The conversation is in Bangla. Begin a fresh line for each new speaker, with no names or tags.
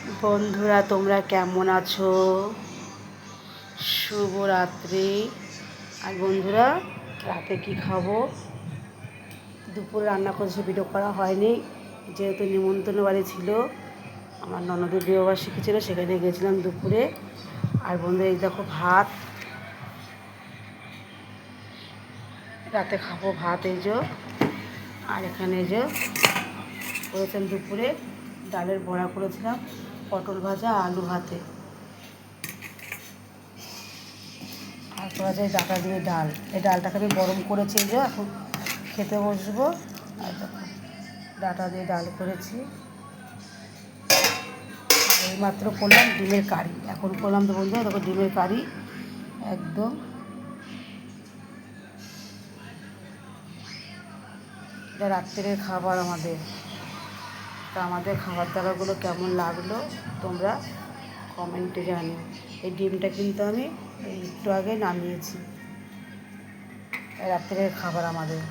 বন্ধুরা, তোমরা কেমন আছো? শুভরাত্রি। আর বন্ধুরা, রাতে কি খাবো? দুপুরে রান্না করেছে, ভিডিও করা হয়নি, যেহেতু নিমন্ত্রণ বাড়ি ছিল, আমার ননদের বিবাহবার্ষিকী ছিল, সেখানে গেছিলাম দুপুরে। আর বন্ধুরা, এই দেখো ভাত, রাতে খাবো ভাত, এই যে। আর এখানে এই যে করেছিলাম দুপুরে ডালের বড়া করেছিলাম, পটল ভাজা, আলু ভাতে, আর করা যায় ডাটা দিয়ে ডাল। এই ডালটাকে আমি গরম করেছি, এই যে এখন খেতে বসবো। আর দেখো ডাটা দিয়ে ডাল করেছি। এইমাত্র করলাম ডিমের কারি, এখন করলাম তো বন্ধুরা দেখো ডিমের কারি একদম। এটা রাত্রের খাবার আমাদের। তা আমাদের খাবার দাবারগুলো কেমন লাগলো তোমরা কমেন্টে জানিও। এই ডিমটা কিন্তু আমি একটু আগে নামিয়েছি। রাত্রের খাবার আমাদের।